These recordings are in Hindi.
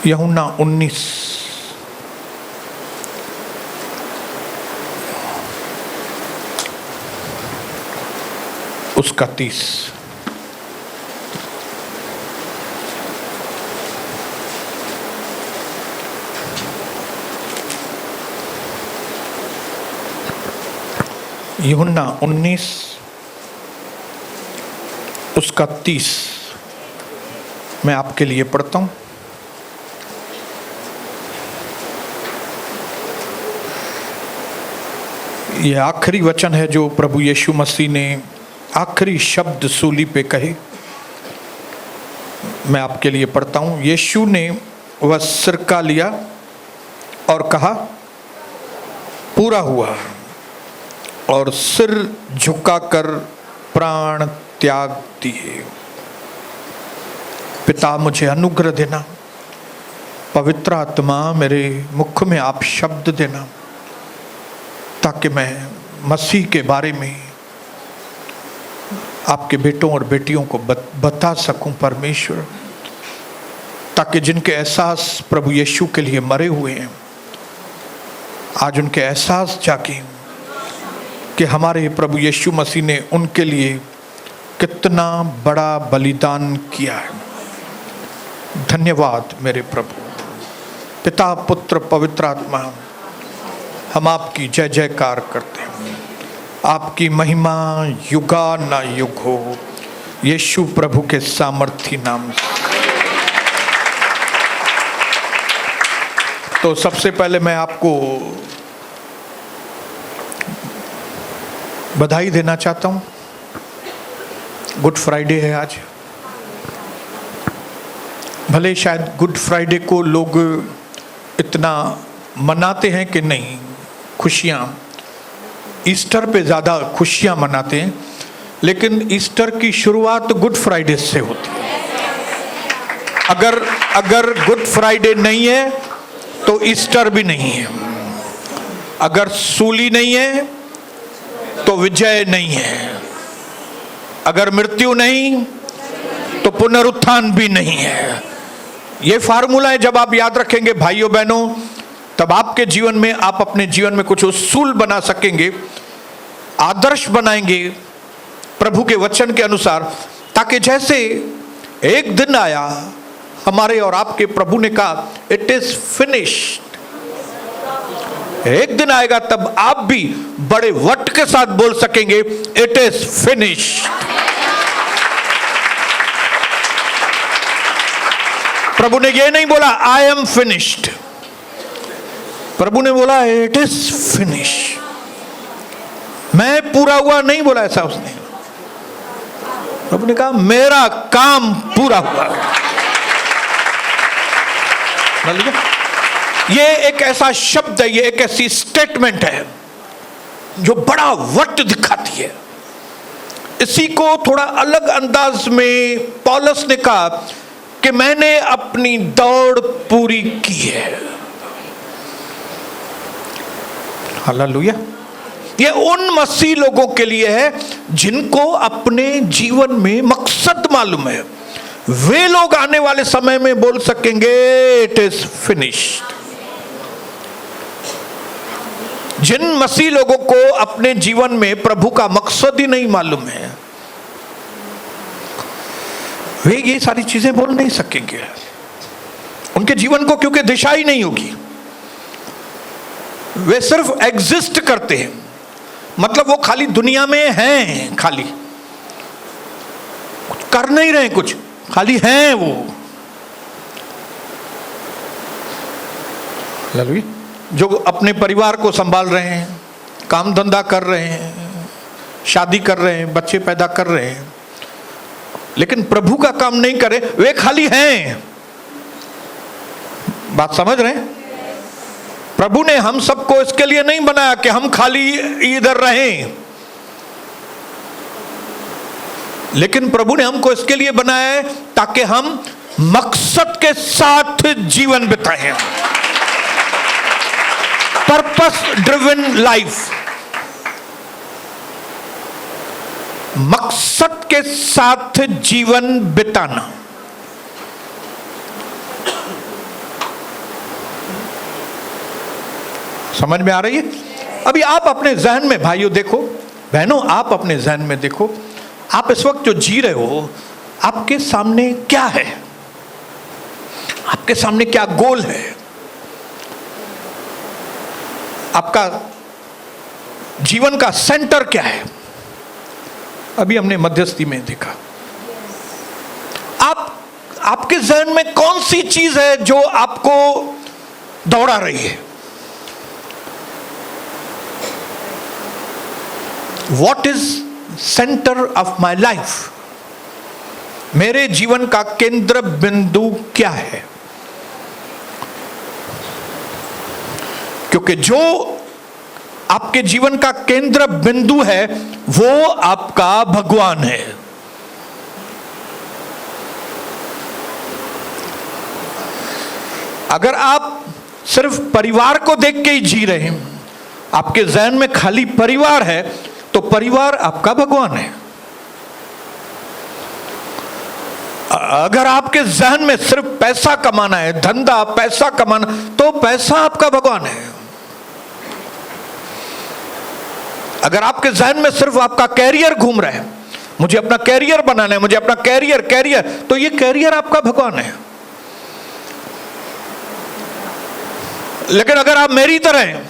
यूहन्ना 19 उसका 30। यूहन्ना 19 उसका 30 मैं आपके लिए पढ़ता हूं। यह आखिरी वचन है जो प्रभु यीशु मसीह ने आखिरी शब्द सूली पे कहे। मैं आपके लिए पढ़ता हूं। यीशु ने वह सिरका लिया और कहा, पूरा हुआ, और सिर झुकाकर प्राण त्याग दिए। पिता, मुझे अनुग्रह देना, पवित्र आत्मा मेरे मुख में आप शब्द देना, ताकि मैं मसीह के बारे में आपके बेटों और बेटियों को बता सकूं परमेश्वर, ताकि जिनके एहसास प्रभु यीशु के लिए मरे हुए हैं, आज उनके एहसास जागे कि हमारे प्रभु यीशु मसीह ने उनके लिए कितना बड़ा बलिदान किया है। धन्यवाद मेरे प्रभु। पिता, पुत्र, पवित्र आत्मा, हम आपकी जय जयकार करते हैं। आपकी महिमा युगा ना युग हो, यीशु प्रभु के सामर्थी नाम से। तो सबसे पहले मैं आपको बधाई देना चाहता हूं। गुड फ्राइडे है आज। भले शायद गुड फ्राइडे को लोग इतना मनाते हैं कि नहीं, खुशियां ईस्टर पे ज़्यादा खुशियां मनाते हैं, लेकिन ईस्टर की शुरुआत गुड फ्राइडे से होती है। अगर गुड फ्राइडे नहीं है तो ईस्टर भी नहीं है। अगर सूली नहीं है तो विजय नहीं है। अगर मृत्यु नहीं तो पुनरुत्थान भी नहीं है। ये फार्मूला है, जब आप याद रखेंगे भाइयों बहनों, तब आपके जीवन में, आप अपने जीवन में कुछ उसूल बना सकेंगे, आदर्श बनाएंगे प्रभु के वचन के अनुसार, ताकि जैसे एक दिन आया हमारे और आपके प्रभु ने कहा इट इज फिनिश्ड, एक दिन आएगा तब आप भी बड़े वट के साथ बोल सकेंगे इट इज फिनिश्ड। प्रभु ने ये नहीं बोला आई एम फिनिश्ड, प्रभु ने बोला इट इज फिनिश। मैं पूरा हुआ नहीं बोला ऐसा उसने। प्रभु ने कहा मेरा काम पूरा हुआ। ये एक ऐसा शब्द है, ये एक ऐसी स्टेटमेंट है जो बड़ा वट दिखाती है। इसी को थोड़ा अलग अंदाज में पौलुस ने कहा कि मैंने अपनी दौड़ पूरी की है। हालेलुया। ये उन मसीह लोगों के लिए है जिनको अपने जीवन में मकसद मालूम है। वे लोग आने वाले समय में बोल सकेंगे इट इज फिनिश्ड। जिन मसीह लोगों को अपने जीवन में प्रभु का मकसद ही नहीं मालूम है, वे ये सारी चीजें बोल नहीं सकेंगे। उनके जीवन को क्योंकि दिशा ही नहीं होगी। वे सिर्फ एग्जिस्ट करते हैं, मतलब वो खाली दुनिया में हैं, खाली कुछ कर नहीं रहे, कुछ खाली हैं वो। जो अपने परिवार को संभाल रहे हैं, काम धंधा कर रहे हैं, शादी कर रहे हैं, बच्चे पैदा कर रहे हैं, लेकिन प्रभु का काम नहीं करे, वे खाली हैं। बात समझ रहे हैं? प्रभु ने हम सबको इसके लिए नहीं बनाया कि हम खाली इधर रहें, लेकिन प्रभु ने हमको इसके लिए बनाया है ताकि हम मकसद के साथ जीवन बिताएं। पर्पस ड्रिवन लाइफ, मकसद के साथ जीवन बिताना। समझ में आ रही है? अभी आप अपने जहन में भाइयों देखो, बहनों आप अपने जहन में देखो, आप इस वक्त जो जी रहे हो, आपके सामने क्या है? आपके सामने क्या गोल है? आपका जीवन का सेंटर क्या है? अभी हमने मध्यस्थी में देखा, आपके जहन में कौन सी चीज है जो आपको दौड़ा रही है? What is center of my life? मेरे जीवन का केंद्र बिंदु क्या है? क्योंकि जो आपके जीवन का केंद्र बिंदु है वो आपका भगवान है। अगर आप सिर्फ परिवार को देख के ही जी रहे हैं, आपके जहन में खाली परिवार है, तो परिवार आपका भगवान है। अगर आपके जहन में सिर्फ पैसा कमाना है, धंधा पैसा कमाना, तो पैसा आपका भगवान है। अगर आपके जहन में सिर्फ आपका कैरियर घूम रहा है, मुझे अपना कैरियर बनाना है, मुझे अपना कैरियर, तो ये कैरियर आपका भगवान है। लेकिन अगर आप मेरी तरह हैं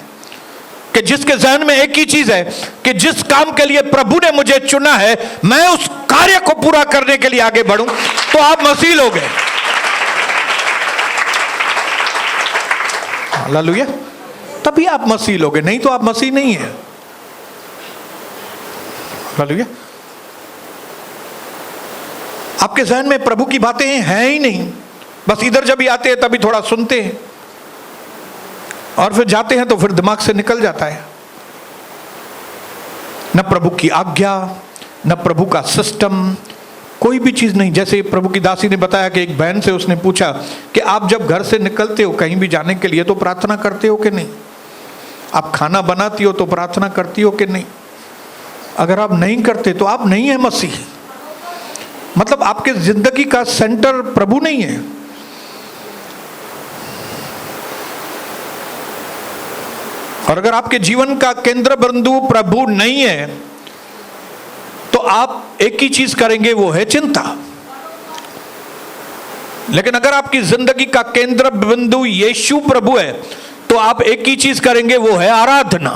कि जिसके जहन में एक ही चीज है कि जिस काम के लिए प्रभु ने मुझे चुना है, मैं उस कार्य को पूरा करने के लिए आगे बढ़ूं, तो आप मसीह लोग हैं। हालेलुया। तभी आप मसीह लोग हैं, नहीं तो आप मसीह नहीं है। हालेलुया। आपके जहन में प्रभु की बातें हैं ही नहीं, बस इधर जब भी आते हैं तभी थोड़ा सुनते हैं और फिर जाते हैं तो फिर दिमाग से निकल जाता है। न प्रभु की आज्ञा, न प्रभु का सिस्टम, कोई भी चीज नहीं। जैसे प्रभु की दासी ने बताया कि एक बहन से उसने पूछा कि आप जब घर से निकलते हो कहीं भी जाने के लिए तो प्रार्थना करते हो कि नहीं? आप खाना बनाती हो तो प्रार्थना करती हो कि नहीं? अगर आप नहीं करते तो आप नहीं है मसीह। मतलब आपके जिंदगी का सेंटर प्रभु नहीं है। और अगर आपके जीवन का केंद्र बिंदु प्रभु नहीं है तो आप एक ही चीज करेंगे, वो है चिंता। लेकिन अगर आपकी जिंदगी का केंद्र बिंदु यीशु प्रभु है तो आप एक ही चीज करेंगे, वो है आराधना।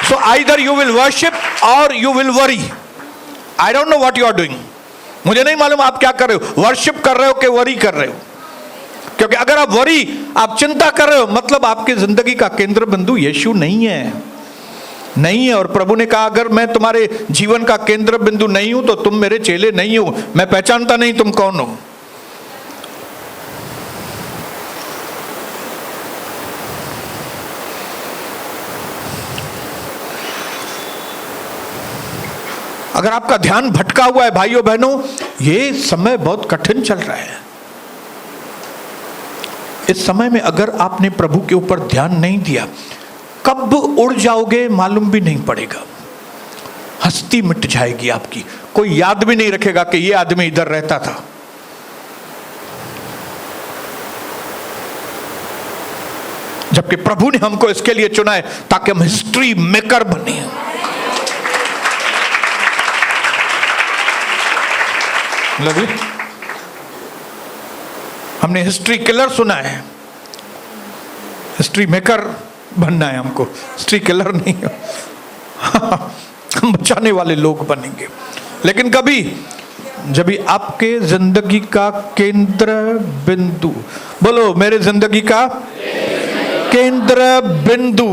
So either you will worship or you will worry. I don't know what you are doing. मुझे नहीं मालूम आप क्या कर रहे हो, वर्शिप कर रहे हो कि वरी कर रहे हो। क्योंकि अगर आप वरी, आप चिंता कर रहे हो, मतलब आपकी जिंदगी का केंद्र बिंदु यीशु नहीं है, नहीं है। और प्रभु ने कहा अगर मैं तुम्हारे जीवन का केंद्र बिंदु नहीं हूं तो तुम मेरे चेले नहीं हो, मैं पहचानता नहीं तुम कौन हो। अगर आपका ध्यान भटका हुआ है भाइयों बहनों, ये समय बहुत कठिन चल रहा है। इस समय में अगर आपने प्रभु के ऊपर ध्यान नहीं दिया, कब उड़ जाओगे मालूम भी नहीं पड़ेगा। हस्ती मिट जाएगी आपकी, कोई याद भी नहीं रखेगा कि ये आदमी इधर रहता था। जबकि प्रभु ने हमको इसके लिए चुना है ताकि हम हिस्ट्री मेकर बने। हमने हिस्ट्री किलर सुना है, हिस्ट्री मेकर बनना है हमको, हिस्ट्री किलर नहीं। हम बचाने वाले लोग बनेंगे। लेकिन कभी जब भी आपके जिंदगी का केंद्र बिंदु, बोलो मेरे जिंदगी का केंद्र बिंदु,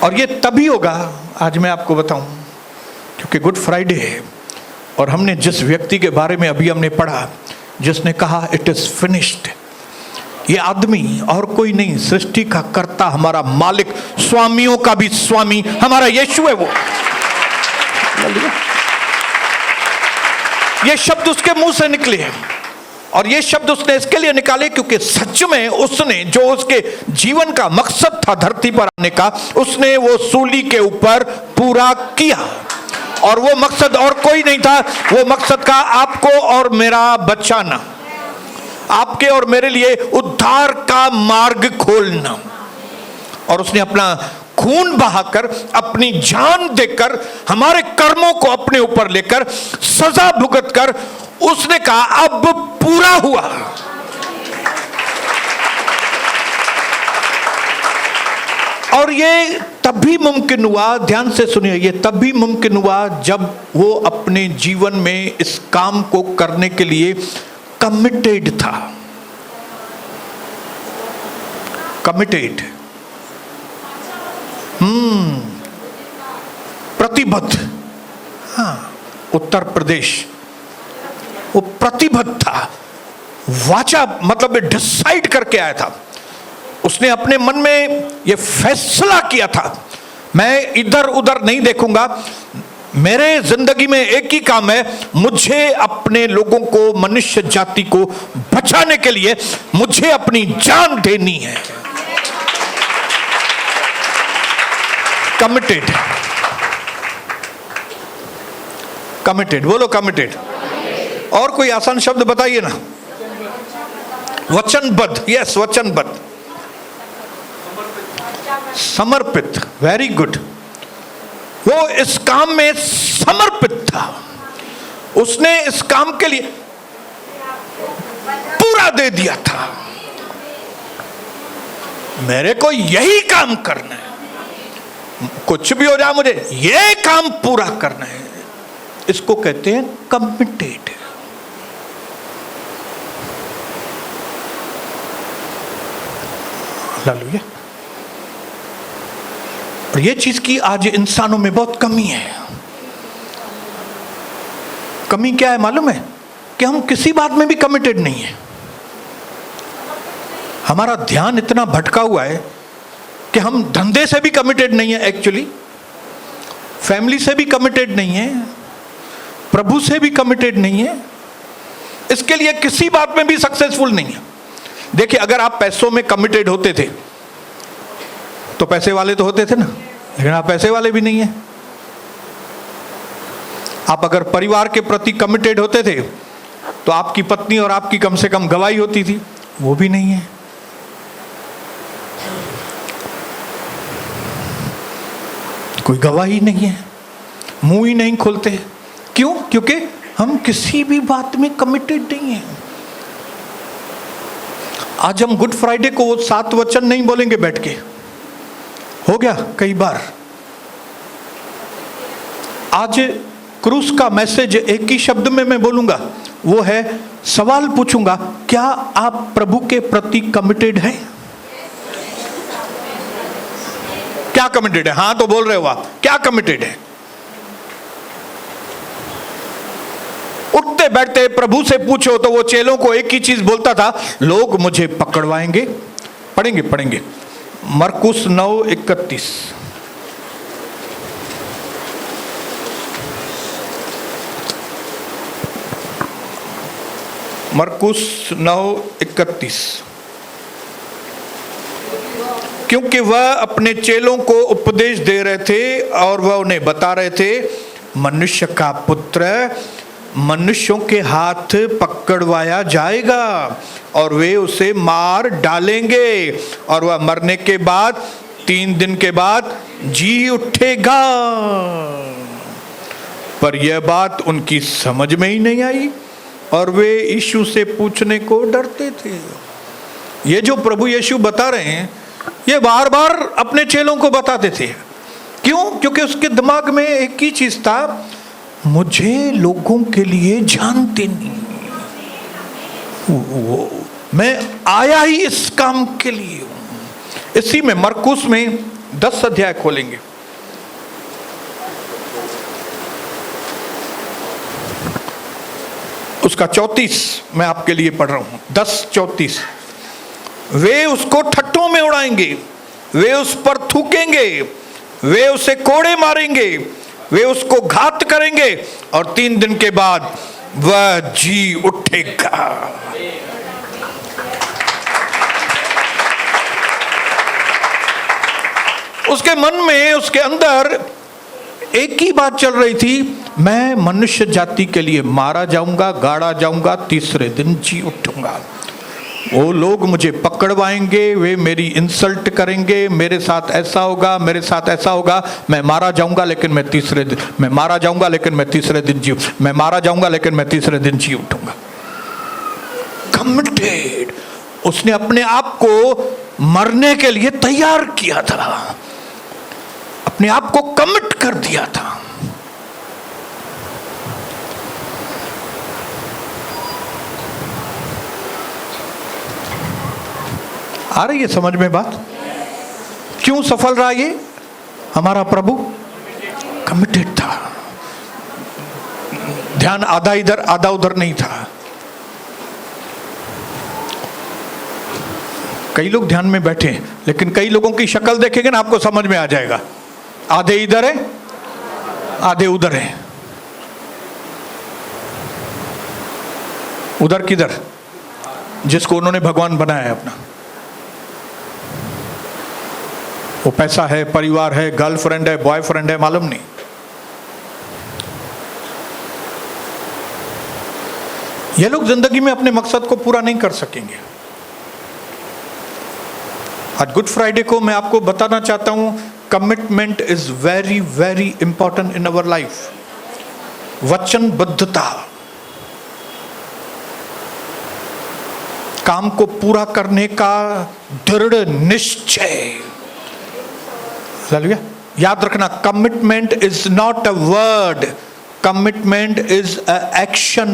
और ये तभी होगा, आज मैं आपको बताऊं, क्योंकि गुड फ्राइडे है और हमने जिस व्यक्ति के बारे में अभी हमने पढ़ा जिसने कहा इट इज फिनिश्ड, ये आदमी और कोई नहीं, सृष्टि का कर्ता, हमारा मालिक, स्वामियों का भी स्वामी हमारा यीशु है। वो ये शब्द उसके मुंह से निकले हैं और ये शब्द उसने इसके लिए निकाले क्योंकि सच में उसने जो उसके जीवन का मकसद था धरती पर आने का, उसने वो सूली के ऊपर पूरा किया। और वो मकसद और कोई नहीं था, वो मकसद का आपको और मेरा बचाना, आपके और मेरे लिए उद्धार का मार्ग खोलना। और उसने अपना खून बहाकर, अपनी जान देकर, हमारे कर्मों को अपने ऊपर लेकर, सजा भुगत कर उसने कहा अब पूरा हुआ। और ये तभी मुमकिन हुआ, ध्यान से सुनिए, ये तभी मुमकिन हुआ जब वो अपने जीवन में इस काम को करने के लिए कमिटेड था। कमिटेड, प्रतिबद्ध। हाँ, उत्तर प्रदेश, वो प्रतिबद्ध था, वाचा मतलब डिसाइड करके आया था। उसने अपने मन में ये फैसला किया था, मैं इधर उधर नहीं देखूंगा, मेरे जिंदगी में एक ही काम है, मुझे अपने लोगों को, मनुष्य जाति को बचाने के लिए मुझे अपनी जान देनी है। कमिटेड, कमिटेड, बोलो कमिटेड। और कोई आसान शब्द बताइए ना। वचनबद्ध, यस वचनबद्ध। समर्पित, वेरी गुड। वो इस काम में समर्पित था, उसने इस काम के लिए पूरा दे दिया था। मेरे को यही काम करना है, कुछ भी हो जाए मुझे ये काम पूरा करना है। इसको कहते हैं कमिटेड। हालेलुया। और ये चीज की आज इंसानों में बहुत कमी है। कमी क्या है मालूम है? कि हम किसी बात में भी कमिटेड नहीं है। हमारा ध्यान इतना भटका हुआ है कि हम धंधे से भी कमिटेड नहीं है, एक्चुअली फैमिली से भी कमिटेड नहीं है, प्रभु से भी कमिटेड नहीं है, इसके लिए किसी बात में भी सक्सेसफुल नहीं है। देखिए, अगर आप पैसों में कमिटेड होते थे तो पैसे वाले तो होते थे ना, लेकिन आप पैसे वाले भी नहीं है। आप अगर परिवार के प्रति कमिटेड होते थे तो आपकी पत्नी और आपकी कम से कम गवाही होती थी, वो भी नहीं है। कोई गवाही नहीं है, मुंह ही नहीं खोलते। क्यों? क्योंकि हम किसी भी बात में कमिटेड नहीं है। आज हम गुड फ्राइडे को वो 7 वचन नहीं बोलेंगे बैठ के, हो गया कई बार। आज क्रूस का मैसेज एक ही शब्द में मैं बोलूंगा, वो है, सवाल पूछूंगा, क्या आप प्रभु के प्रति कमिटेड हैं? क्या कमिटेड है? हाँ तो बोल रहे हो आप, क्या कमिटेड है? उठते बैठते प्रभु से पूछो तो वो चेलों को एक ही चीज बोलता था, लोग मुझे पकड़वाएंगे। पढ़ेंगे मरकुस 9:31। मरकुस 9:31। क्योंकि वह अपने चेलों को उपदेश दे रहे थे और वह उन्हें बता रहे थे, मनुष्य का पुत्र मनुष्यों के हाथ पकड़वाया जाएगा और वे उसे मार डालेंगे और वह मरने के बाद 3 दिन के बाद जी उठेगा। पर यह बात उनकी समझ में ही नहीं आई और वे यीशु से पूछने को डरते थे। ये जो प्रभु यीशु बता रहे हैं, ये बार बार अपने चेलों को बताते थे। क्यों? क्योंकि उसके दिमाग में एक ही चीज था, मुझे लोगों के लिए जान देनी, मैं आया ही इस काम के लिए हूं। इसी में मरकुस में 10 अध्याय खोलेंगे। उसका 34 मैं आपके लिए पढ़ रहा हूं, 10:34। वे उसको ठट्ठों में उड़ाएंगे, वे उस पर थूकेंगे, वे उसे कोड़े मारेंगे, वे उसको घात करेंगे और 3 दिन के बाद वह जी उठेगा। उसके मन में, उसके अंदर एक ही बात चल रही थी, मैं मनुष्य जाति के लिए मारा जाऊंगा, गाड़ा जाऊंगा, तीसरे दिन जी उठूंगा। वो लोग मुझे पकड़वाएंगे, वे मेरी इंसल्ट करेंगे, मेरे साथ ऐसा होगा, मेरे साथ ऐसा होगा, मैं मारा जाऊंगा लेकिन मैं तीसरे दिन, मैं मारा जाऊंगा लेकिन मैं तीसरे दिन जी, मैं मारा जाऊंगा लेकिन मैं तीसरे दिन जी उठूंगा। कमिटेड, उसने अपने आप को मरने के लिए तैयार किया था, अपने आप को कमिट कर दिया था। आ रही है समझ में बात? क्यों सफल रहा ये हमारा प्रभु? कमिटेड था। ध्यान आधा इधर आधा उधर नहीं था। कई लोग ध्यान में बैठे हैं, लेकिन कई लोगों की शक्ल देखेंगे ना आपको समझ में आ जाएगा, आधे इधर है आधे उधर है। उधर किधर? जिसको उन्होंने भगवान बनाया है अपना। वो पैसा है, परिवार है, गर्लफ्रेंड है, बॉयफ्रेंड है, मालूम नहीं। ये लोग जिंदगी में अपने मकसद को पूरा नहीं कर सकेंगे। आज गुड फ्राइडे को मैं आपको बताना चाहता हूं, commitment is very very important in our life. वचनबद्धता, काम को पूरा करने का दृढ़ निश्चय। याद रखना, commitment is not a word, commitment is a action.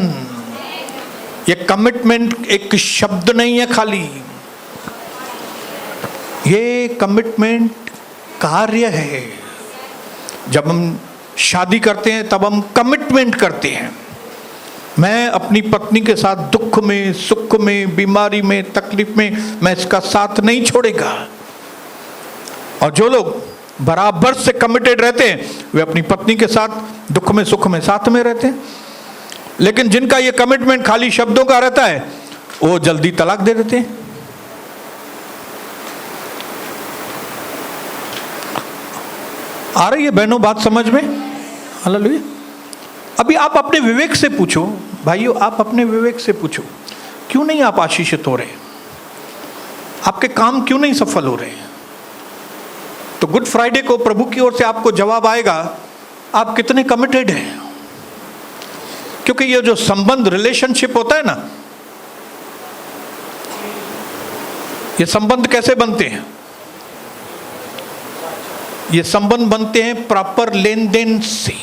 ये कमिटमेंट एक शब्द नहीं है खाली, ये कमिटमेंट कार्य है। जब हम शादी करते हैं तब हम कमिटमेंट करते हैं, मैं अपनी पत्नी के साथ दुख में, सुख में, बीमारी में, तकलीफ में मैं इसका साथ नहीं छोड़ेगा। और जो लोग बराबर से कमिटेड रहते हैं वे अपनी पत्नी के साथ दुख में सुख में साथ में रहते हैं। लेकिन जिनका ये कमिटमेंट खाली शब्दों का रहता है वो जल्दी तलाक दे देते हैं। आ रही है बहनों बात समझ में? हालेलुया। अभी आप अपने विवेक से पूछो भाइयों, आप अपने विवेक से पूछो, क्यों नहीं आप आशीषित हो रहे? आपके काम क्यों नहीं सफल हो रहे? तो गुड फ्राइडे को प्रभु की ओर से आपको जवाब आएगा, आप कितने कमिटेड हैं। क्योंकि ये जो संबंध, रिलेशनशिप होता है ना, ये संबंध कैसे बनते हैं? ये संबंध बनते हैं प्रॉपर लेन देन से।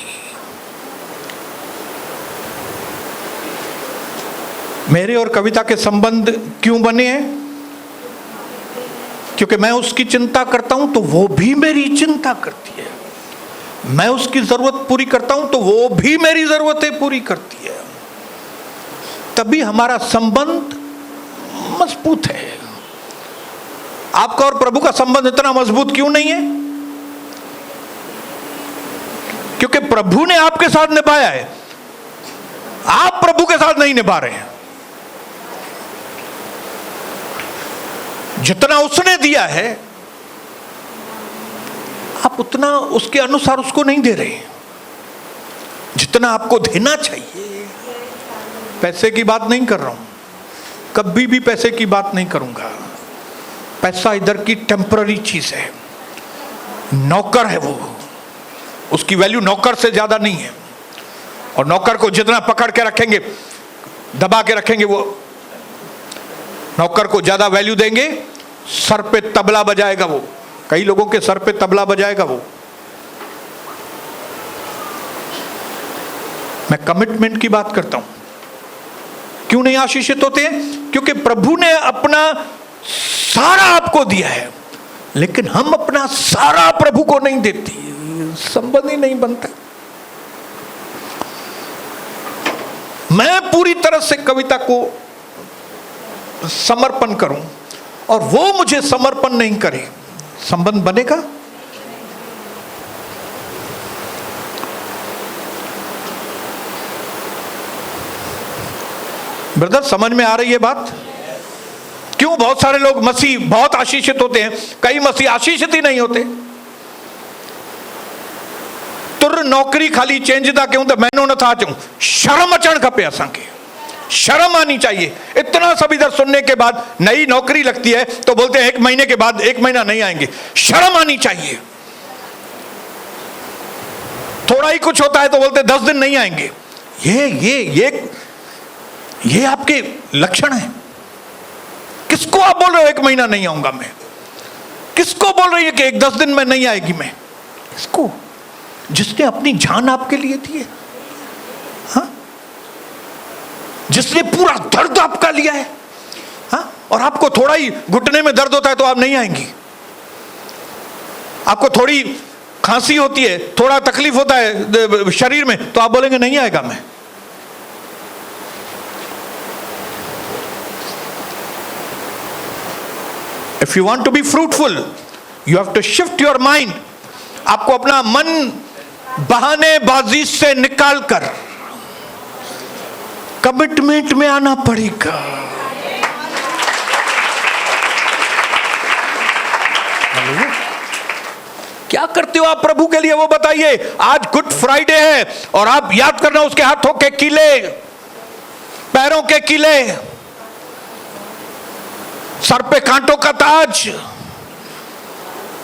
मेरे और कविता के संबंध क्यों बने हैं? क्योंकि मैं उसकी चिंता करता हूं तो वो भी मेरी चिंता करती है, मैं उसकी जरूरत पूरी करता हूं तो वो भी मेरी जरूरतें पूरी करती है। तभी हमारा संबंध मजबूत है। आपका और प्रभु का संबंध इतना मजबूत क्यों नहीं है? क्योंकि प्रभु ने आपके साथ निभाया है, आप प्रभु के साथ नहीं निभा रहे हैं। जितना उसने दिया है आप उतना उसके अनुसार उसको नहीं दे रहे, जितना आपको देना चाहिए। पैसे की बात नहीं कर रहा हूं, कभी भी पैसे की बात नहीं करूंगा। पैसा इधर की टेम्पररी चीज है, नौकर है वो, उसकी वैल्यू नौकर से ज्यादा नहीं है। और नौकर को जितना पकड़ के रखेंगे, दबा के रखेंगे, वो नौकर को ज्यादा वैल्यू देंगे, सर पे तबला बजाएगा वो। कई लोगों के सर पे तबला बजाएगा वो। मैं कमिटमेंट की बात करता हूं। क्यों नहीं आशीषित होते हैं? क्योंकि प्रभु ने अपना सारा आपको दिया है, लेकिन हम अपना सारा प्रभु को नहीं देते, संबंध ही नहीं बनता। मैं पूरी तरह से कविता को समर्पण करूं और वो मुझे समर्पण नहीं करे, संबंध बनेगा? ब्रदर समझ में आ रही है बात? क्यों बहुत सारे लोग मसीह बहुत आशीषित होते हैं, कई मसीह आशीषित ही नहीं होते? तुर और नौकरी खाली चेंज था क्यों तो मैंने नथा अचूं, शर्म अचण खपे, असांखे शर्म आनी चाहिए। इतना सब इधर सुनने के बाद नई नौकरी लगती है तो बोलते हैं 1 महीने के बाद 1 महीना नहीं आएंगे, शर्म आनी चाहिए। थोड़ा ही कुछ होता है तो बोलते 10 दिन नहीं आएंगे। ये आपके लक्षण है। किसको आप बोल रहे हो 1 महीना नहीं आऊंगा मैं? किसको बोल रही है कि 10 दिन में नहीं आएगी मैं? किसको? जिसने अपनी जान आपके लिए दी है, हाँ? जिसने पूरा दर्द आपका लिया है, हाँ? और आपको थोड़ा ही घुटने में दर्द होता है तो आप नहीं आएंगी। आपको थोड़ी खांसी होती है, थोड़ा तकलीफ होता है शरीर में तो आप बोलेंगे नहीं आएगा मैं। If you want to be fruitful, you have to shift your mind. आपको अपना मन बहानेबाजी से निकालकर कमिटमेंट में आना पड़ेगा। क्या करते हो आप प्रभु के लिए वो बताइए। आज गुड फ्राइडे है और आप याद करना उसके हाथों के कीले, पैरों के कीले, सर पे कांटों का ताज,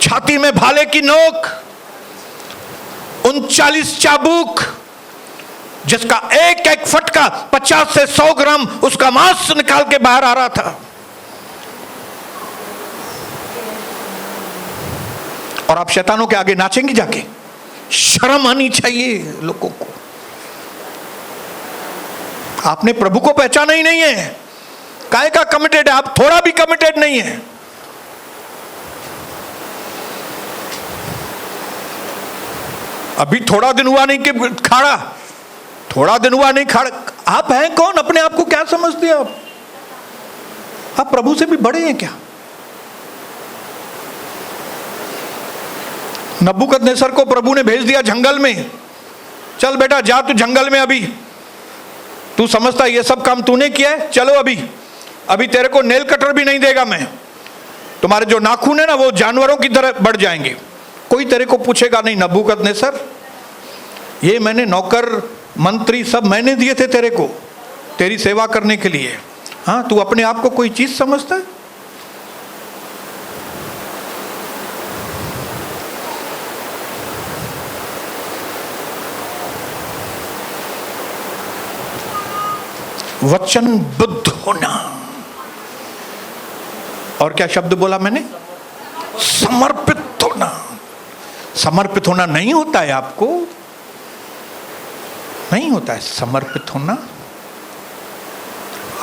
छाती में भाले की नोक, 39 चाबुक, जिसका एक एक फटका 50 से 100 ग्राम उसका मांस निकाल के बाहर आ रहा था। और आप शैतानों के आगे नाचेंगी जाके? शर्म आनी चाहिए लोगों को। आपने प्रभु को पहचाना ही नहीं है। काय का कमिटेड है? आप थोड़ा भी कमिटेड नहीं है। अभी थोड़ा दिन हुआ नहीं कि खाड़ा, थोड़ा दिन हुआ नहीं खाड़ा। आप हैं कौन? अपने आप को क्या समझते हैं आप प्रभु से भी बड़े हैं क्या? नबूकदनेस्सर को प्रभु ने भेज दिया जंगल में, चल बेटा जा तू जंगल में, अभी तू समझता है ये सब काम तूने किया है, चलो अभी तेरे को नेल कटर भी नहीं देगा मैं। तुम्हारे जो नाखून है ना वो जानवरों की तरह बढ़ जाएंगे। कोई तेरे को पूछेगा नहीं नबूकदनेस्सर, ये मैंने नौकर मंत्री सब मैंने दिए थे तेरे को, तेरी सेवा करने के लिए। हाँ, तू अपने आप को कोई चीज समझता है? वचनबद्ध होना। और क्या शब्द बोला मैंने? समर्पित होना। समर्पित होना नहीं होता है आपको, नहीं होता है समर्पित होना।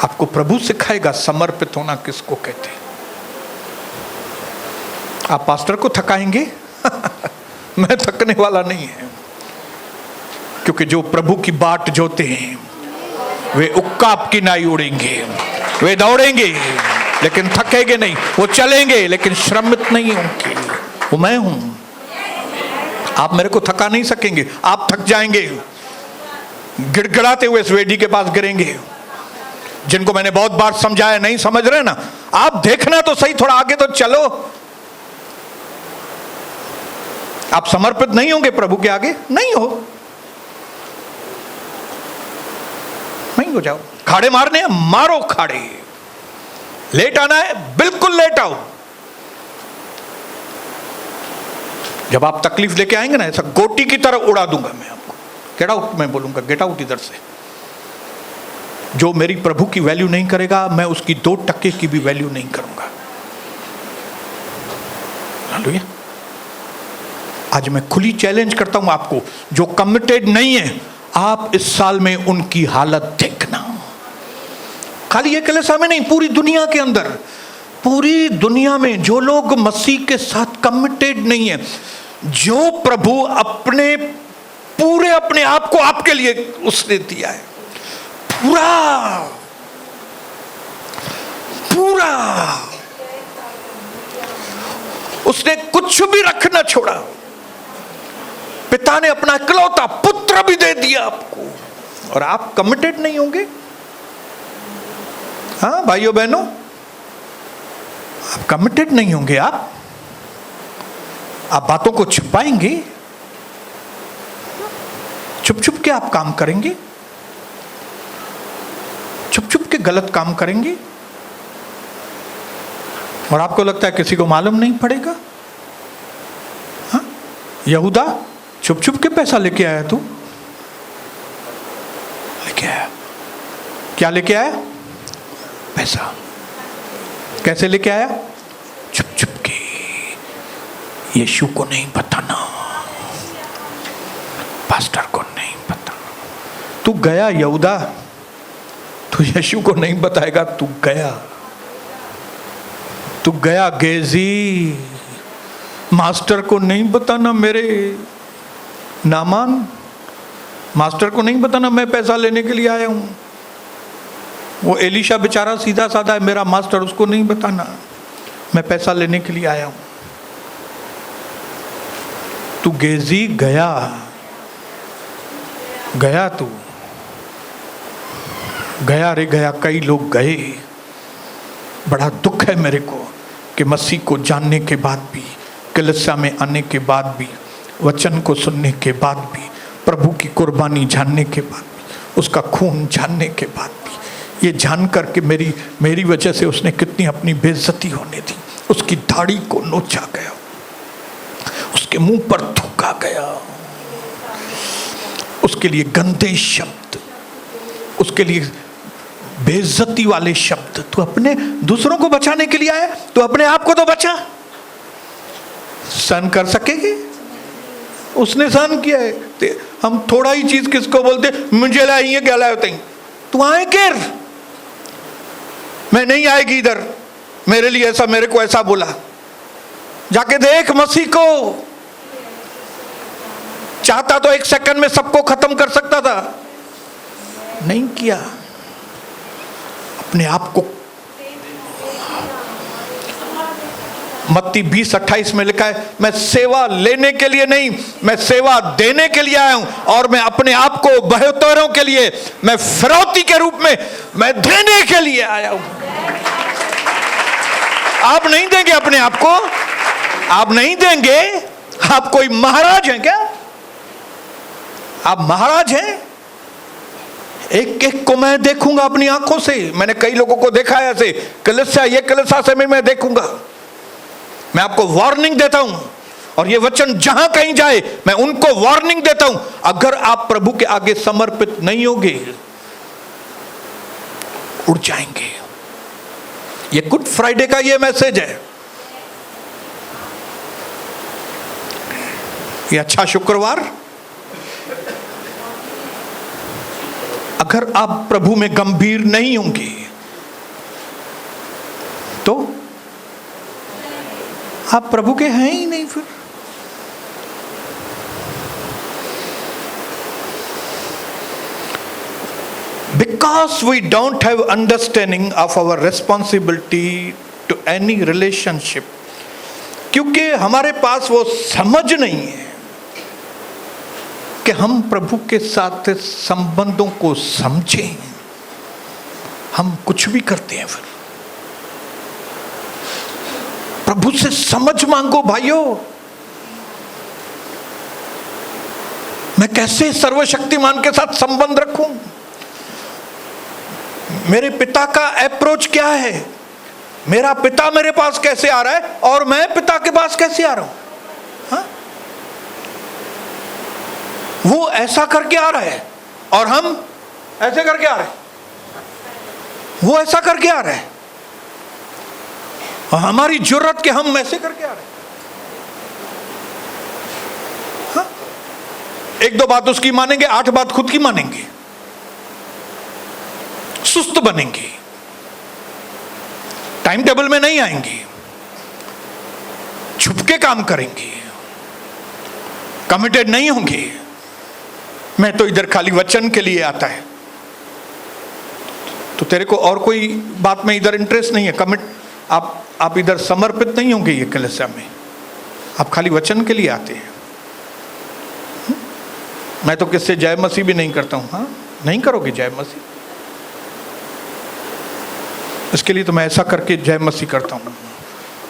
आपको प्रभु सिखाएगा समर्पित होना किसको कहते हैं। आप पास्टर को थकाएंगे? मैं थकने वाला नहीं है, क्योंकि जो प्रभु की बाट जोते हैं वे उक्काब की नाई उड़ेंगे, वे दौड़ेंगे लेकिन थकेंगे नहीं, वो चलेंगे लेकिन श्रमित नहीं होंगे। वो मैं हूं। आप मेरे को थका नहीं सकेंगे। आप थक जाएंगे, गिड़गिड़ाते हुए इस वेदी के पास गिरेंगे। जिनको मैंने बहुत बार समझाया, नहीं समझ रहे ना, आप देखना तो सही, थोड़ा आगे तो चलो। आप समर्पित नहीं होंगे प्रभु के आगे, नहीं हो जाओ। खाड़े मारने हैं, मारो खाड़े। लेट आना है, बिल्कुल लेट आओ। जब आप तकलीफ लेके आएंगे ना, ऐसा गोटी की तरह उड़ा दूंगा मैं आपको। गेट आउट मैं बोलूंगा, गेट आउट इधर से। जो मेरी प्रभु की वैल्यू नहीं करेगा, मैं उसकी 2% की भी वैल्यू नहीं करूंगा। हालेलुया। आज मैं खुली चैलेंज करता हूं आपको, जो कमिटेड नहीं है, आप इस साल में उनकी हालत देखना। खाली एक कलीसिया में नहीं, पूरी दुनिया के अंदर, पूरी दुनिया में जो लोग मसीह के साथ कमिटेड नहीं है, जो प्रभु अपने पूरे अपने आप को आपके लिए उसने दिया है, पूरा उसने कुछ भी रखना छोड़ा। पिता ने अपना इकलौता पुत्र भी दे दिया आपको, और आप कमिटेड नहीं होंगे। हाँ भाइयों बहनों, आप कमिटेड नहीं होंगे। आप बातों को छुपाएंगे, छुप छुप के आप काम करेंगे, छुप छुप के गलत काम करेंगे, और आपको लगता है किसी को मालूम नहीं पड़ेगा। हाँ? यहूदा छुप छुप के पैसा लेके आया, तू लेके आया, क्या लेके आया? पैसा। कैसे लेके आया? छुप छुप के, यीशु को नहीं बताना, पास्टर को नहीं बताना। तू गया यहूदा, तू यीशु को नहीं बताएगा, तू गया, तू गया गेजी, मास्टर को नहीं बताना, मेरे नामान मास्टर को नहीं बताना मैं पैसा लेने के लिए आया हूं। वो एलिशा बेचारा सीधा साधा है, मेरा मास्टर, उसको नहीं बताना मैं पैसा लेने के लिए आया हूं। तू गेजी गया, गया, तू गया रे गया। कई लोग गए। बड़ा दुख है मेरे को कि मसीह को जानने के बाद भी, कलीसिया में आने के बाद भी, वचन को सुनने के बाद भी, प्रभु की कुर्बानी जानने के बाद भी, उसका खून जानने के बाद भी, ये जान कर के मेरी वजह से उसने कितनी अपनी बेइज्जती होने दी। उसकी दाढ़ी को नोचा गया, उसके मुंह पर थूका गया, उसके लिए गंदे शब्द, उसके लिए बेइज्जती वाले शब्द। तू अपने दूसरों को बचाने के लिए आया, तू अपने आप को तो बचा। सहन कर सकेगी? उसने सहन किया है। हम थोड़ा ही चीज किसको बोलते, मुझे लाइए क्या लाए होते, तू आए कर, मैं नहीं आएगी इधर, मेरे लिए ऐसा, मेरे को ऐसा बोला। जाके देख मसीह को। चाहता तो एक सेकंड में सबको खत्म कर सकता था, नहीं किया। अपने आप को, मत्ती 20:28 में लिखा है, मैं सेवा लेने के लिए नहीं, मैं सेवा देने के लिए आया हूं, और मैं अपने आप को बहत्तरों के लिए, मैं फिरौती के रूप में मैं देने के लिए आया हूं। आप नहीं देंगे अपने आप को, आप नहीं देंगे। आप कोई महाराज हैं क्या? आप महाराज हैं? एक एक को मैं देखूंगा अपनी आंखों से। मैंने कई लोगों को देखा है ऐसे, कलीसिया, ये कलीसिया से मैं देखूंगा। मैं आपको वार्निंग देता हूं, और ये वचन जहां कहीं जाए मैं उनको वार्निंग देता हूं। अगर आप प्रभु के आगे समर्पित नहीं होंगे, उड़ जाएंगे। ये गुड फ्राइडे का ये मैसेज है। ये अच्छा शुक्रवार, अगर आप प्रभु में गंभीर नहीं होंगे तो आप प्रभु के हैं ही नहीं। फिर because we don't have understanding of our responsibility to any relationship, क्योंकि हमारे पास वो समझ नहीं है कि हम प्रभु के साथ संबंधों को समझें, हम कुछ भी करते हैं। फिर प्रभु से समझ मांगो भाइयों। मैं कैसे सर्वशक्तिमान के साथ संबंध रखूं? मेरे पिता का अप्रोच क्या है? मेरा पिता मेरे पास कैसे आ रहा है और मैं पिता के पास कैसे आ रहा हूं? हाँ? वो ऐसा करके आ रहा है और हम ऐसे करके आ रहे हैं। वो ऐसा करके आ रहा है और हमारी जरूरत के हम ऐसे करके आ रहे हैं। हाँ? एक दो बात उसकी मानेंगे, 8 बात खुद की मानेंगे, सुस्त बनेंगे, टाइम टेबल में नहीं आएंगे, छुपके काम करेंगे, कमिटेड नहीं होंगे। मैं तो इधर खाली वचन के लिए आता है, तो तेरे को और कोई बात में इधर इंटरेस्ट नहीं है। कमिट आप इधर समर्पित नहीं होंगे। ये कलीसिया में आप खाली वचन के लिए आते हैं। मैं तो किससे जय मसीह भी नहीं करता हूं। हाँ, नहीं करोगे जय मसीह, इसके लिए तो मैं ऐसा करके जय मसीह करता हूं।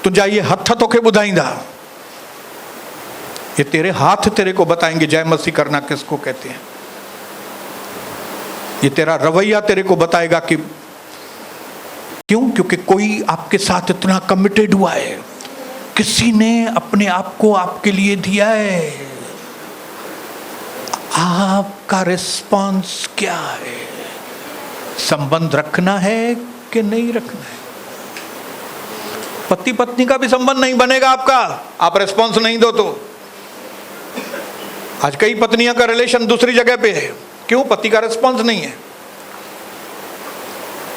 तो जाइए हथ तोखे बुधाईंदा, ये तेरे हाथ तेरे को बताएंगे जय मसीह करना किसको कहते हैं। ये तेरा रवैया तेरे को बताएगा कि क्यों, क्योंकि कोई आपके साथ इतना कमिटेड हुआ है, किसी ने अपने आप को आपके लिए दिया है। आपका रिस्पॉन्स क्या है? संबंध रखना है कि नहीं रखना है? पति पत्नी का भी संबंध नहीं बनेगा आपका, आप रिस्पॉन्स नहीं दो तो। आज कई पत्नियों का रिलेशन दूसरी जगह पे है, क्यों? पति का रिस्पॉन्स नहीं है।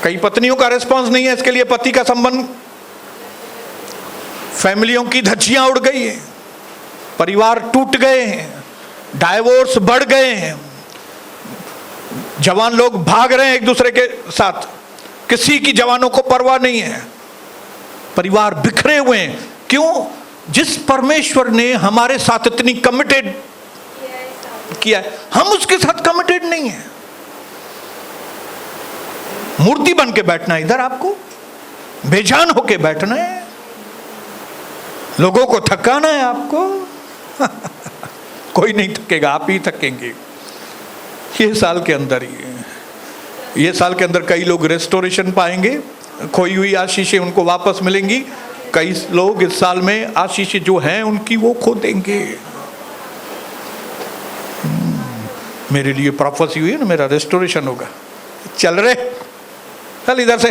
कई पत्नियों का रिस्पॉन्स नहीं है, इसके लिए पति का संबंध, फैमिलियों की धज्जियां उड़ गई है, परिवार टूट गए हैं, डाइवोर्स बढ़ गए हैं, जवान लोग भाग रहे हैं एक दूसरे के साथ, किसी की जवानों को परवाह नहीं है, परिवार बिखरे हुए हैं। क्यों? जिस परमेश्वर ने हमारे साथ इतनी कमिटेड किया है, हम उसके साथ कमिटेड नहीं है। मूर्ति बन के बैठना है इधर, आपको बेजान होके बैठना है, लोगों को थकाना है आपको। कोई नहीं थकेगा, आप ही थकेंगे। ये साल के अंदर ही, ये साल के अंदर कई लोग रेस्टोरेशन पाएंगे, खोई हुई आशीषें उनको वापस मिलेंगी। कई लोग इस साल में आशीषें जो हैं उनकी वो खो देंगे। मेरे लिए प्रोफेसी हुई है ना, मेरा रेस्टोरेशन होगा। चल रहे, चल इधर से,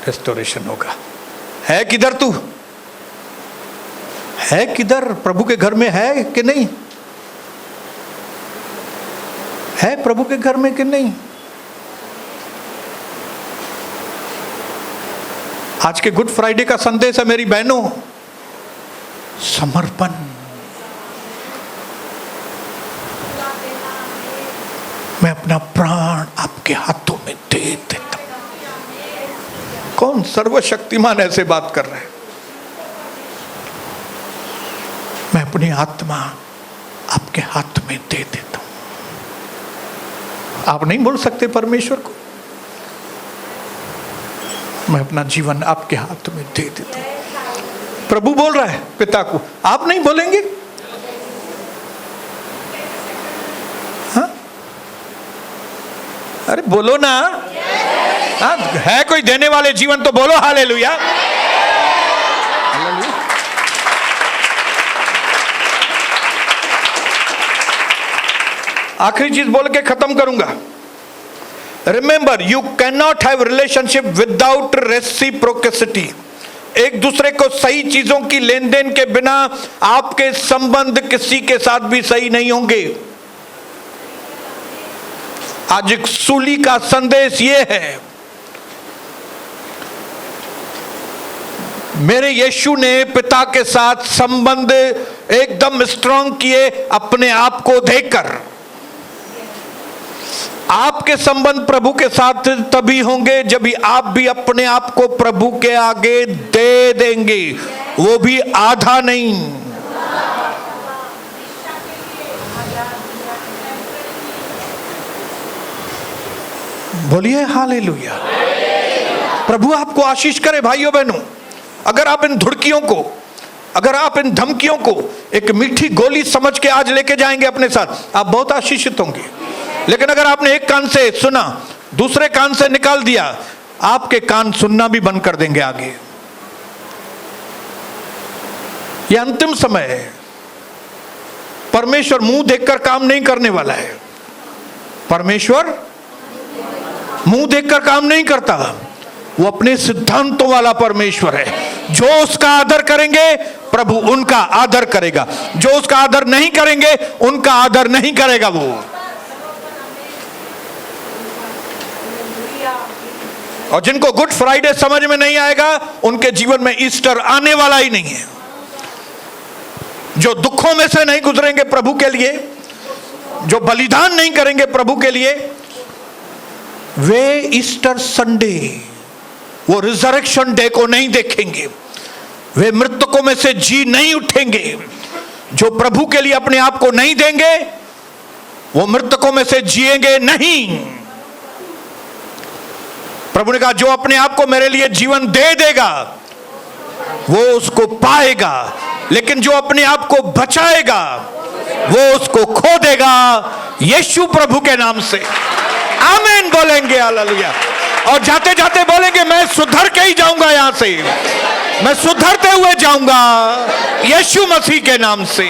रेस्टोरेशन होगा। है किधर तू? है किधर? प्रभु के घर में है कि नहीं? है प्रभु के घर में कि नहीं? आज के गुड फ्राइडे का संदेश है मेरी बहनों, समर्पण। मैं अपना प्राण आपके हाथों में दे देता हूं। कौन सर्वशक्तिमान ऐसे बात कर रहे हैं? मैं अपनी आत्मा आपके हाथ में दे देता हूं। आप नहीं बोल सकते परमेश्वर को, मैं अपना जीवन आपके हाथ में दे देता हूं। प्रभु बोल रहा है पिता को, आप नहीं बोलेंगे? हाँ? अरे बोलो ना। हाँ, है कोई देने वाले जीवन तो बोलो हालेलुया। आखिरी चीज बोल के खत्म करूंगा। Remember, you can not have relationship without reciprocity. एक दूसरे को सही चीजों की लेन देन के बिना आपके संबंध किसी के साथ भी सही नहीं होंगे। आज एक सूली का संदेश यह है, मेरे यीशु ने पिता के साथ संबंध एकदम स्ट्रांग किए अपने आप को देकर। आपके संबंध प्रभु के साथ तभी होंगे जब भी आप भी अपने आप को प्रभु के आगे दे देंगे, वो भी आधा नहीं। बोलिए हालेलुया। प्रभु आपको आशीष करे भाइयों बहनों। अगर आप इन धुड़कियों को, अगर आप इन धमकियों को एक मीठी गोली समझ के आज लेके जाएंगे अपने साथ, आप बहुत आशीषित होंगे। लेकिन अगर आपने एक कान से सुना, दूसरे कान से निकाल दिया, आपके कान सुनना भी बंद कर देंगे आगे। यह अंतिम समय है। परमेश्वर मुंह देखकर काम नहीं करने वाला है। परमेश्वर मुंह देखकर काम नहीं करता, वो अपने सिद्धांतों वाला परमेश्वर है। जो उसका आदर करेंगे प्रभु उनका आदर करेगा, जो उसका आदर नहीं करेंगे उनका आदर नहीं करेगा वो। और जिनको गुड फ्राइडे समझ में नहीं आएगा, उनके जीवन में ईस्टर आने वाला ही नहीं है। जो दुखों में से नहीं गुजरेंगे प्रभु के लिए, जो बलिदान नहीं करेंगे प्रभु के लिए, वे ईस्टर संडे, वो रिजरेक्शन डे को नहीं देखेंगे। वे मृतकों में से जी नहीं उठेंगे। जो प्रभु के लिए अपने आप को नहीं देंगे, वो मृतकों में से जिएंगे नहीं। प्रभु ने कहा, जो अपने आप को मेरे लिए जीवन दे देगा वो उसको पाएगा, लेकिन जो अपने आप को बचाएगा वो उसको खो देगा। यीशु प्रभु के नाम से आमीन बोलेंगे, हालेलुया। और जाते जाते बोलेंगे मैं सुधर के ही जाऊंगा, यहां से मैं सुधरते हुए जाऊंगा यीशु मसीह के नाम से।